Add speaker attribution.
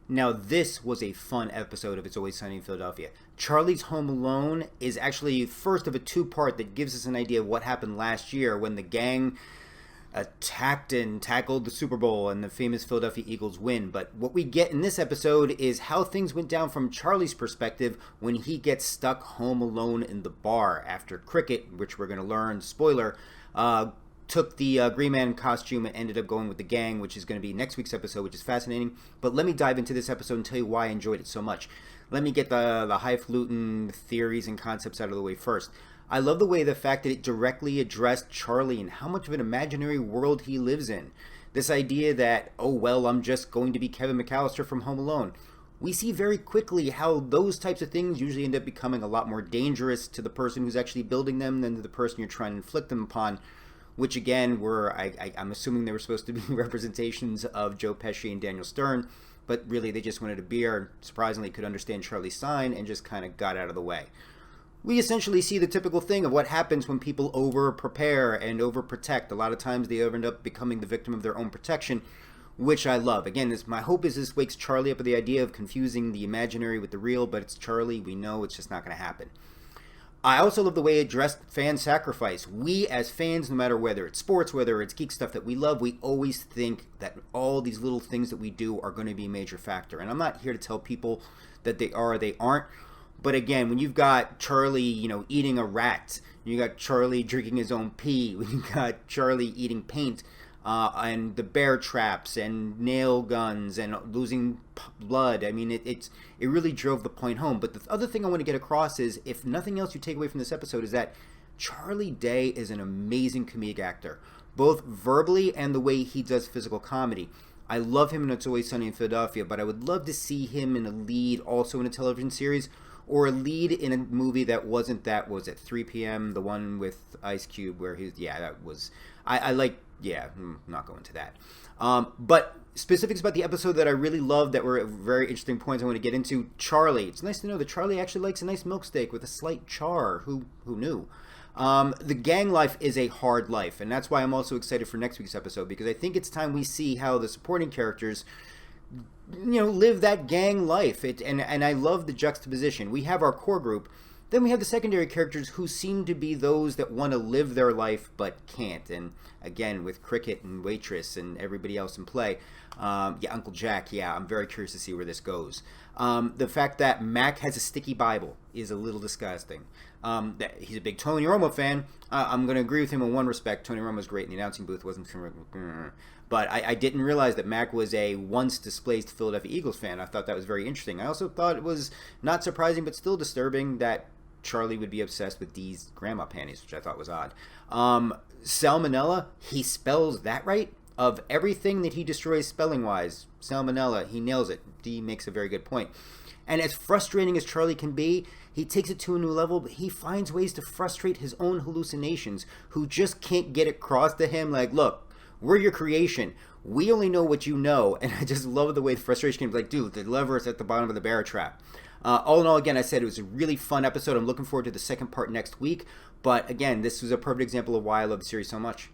Speaker 1: Now, this was a fun episode of It's Always Sunny in Philadelphia. Charlie's Home Alone is actually first of a two-part that gives us an idea of what happened last year when the gang attacked and tackled the Super Bowl and the famous Philadelphia Eagles win. But what we get in this episode is how things went down from Charlie's perspective when he gets stuck home alone in the bar after Cricket, which we're going to learn, spoiler, took the Green Man costume and ended up going with the gang, which is going to be next week's episode, which is fascinating. But let me dive into this episode and tell you why I enjoyed it so much. Let me get the highfalutin theories and concepts out of the way first. I love the fact that it directly addressed Charlie and how much of an imaginary world he lives in. This idea that, oh, well, I'm just going to be Kevin McCallister from Home Alone. We see very quickly how those types of things usually end up becoming a lot more dangerous to the person who's actually building them than to the person you're trying to inflict them upon, which again I'm assuming they were supposed to be representations of Joe Pesci and Daniel Stern, but really they just wanted a beer, surprisingly could understand Charlie's sign, and just kind of got out of the way. We essentially see the typical thing of what happens when people over-prepare and over-protect. A lot of times they end up becoming the victim of their own protection, which I love. Again, my hope is this wakes Charlie up with the idea of confusing the imaginary with the real, but it's Charlie. We know it's just not going to happen. I also love the way it addressed fan sacrifice. We as fans, no matter whether it's sports, whether it's geek stuff that we love, we always think that all these little things that we do are going to be a major factor. And I'm not here to tell people that they are or they aren't. But again, when you've got Charlie, eating a rat, you got Charlie drinking his own pee, when you got Charlie eating paint, and the bear traps and nail guns and losing blood, I mean, it really drove the point home. But the other thing I want to get across is, if nothing else you take away from this episode, is that Charlie Day is an amazing comedic actor, both verbally and the way he does physical comedy. I love him in It's Always Sunny in Philadelphia, but I would love to see him in a lead also in a television series, or a lead in a movie that wasn't that, was it 3 p.m., the one with Ice Cube, where that was, I'm not going to that. But specifics about the episode that I really loved that were very interesting points I want to get into. Charlie. It's nice to know that Charlie actually likes a nice milk steak with a slight char. Who knew? The gang life is a hard life, and that's why I'm also excited for next week's episode, because I think it's time we see how the supporting characters live that gang life. And I love the juxtaposition. We have our core group, then we have the secondary characters who seem to be those that want to live their life but can't. And again, with Cricket and Waitress and everybody else in play, Uncle Jack, I'm very curious to see where this goes. The fact that Mac has a sticky Bible is a little disgusting. That he's a big Tony Romo fan. I'm going to agree with him in one respect. Tony Romo's great in the announcing booth. But I didn't realize that Mac was a once displaced Philadelphia Eagles fan. I thought that was very interesting. I also thought it was not surprising but still disturbing that Charlie would be obsessed with Dee's grandma panties, which I thought was odd. Salmonella, he spells that right. Of everything that he destroys spelling-wise, Salmonella, he nails it. Dee makes a very good point. And as frustrating as Charlie can be, he takes it to a new level, but he finds ways to frustrate his own hallucinations, who just can't get across to him like, look, we're your creation. We only know what you know. And I just love the way the frustration can be like, dude, the lever is at the bottom of the bear trap. All in all, again, I said it was a really fun episode. I'm looking forward to the second part next week. But again, this was a perfect example of why I love the series so much.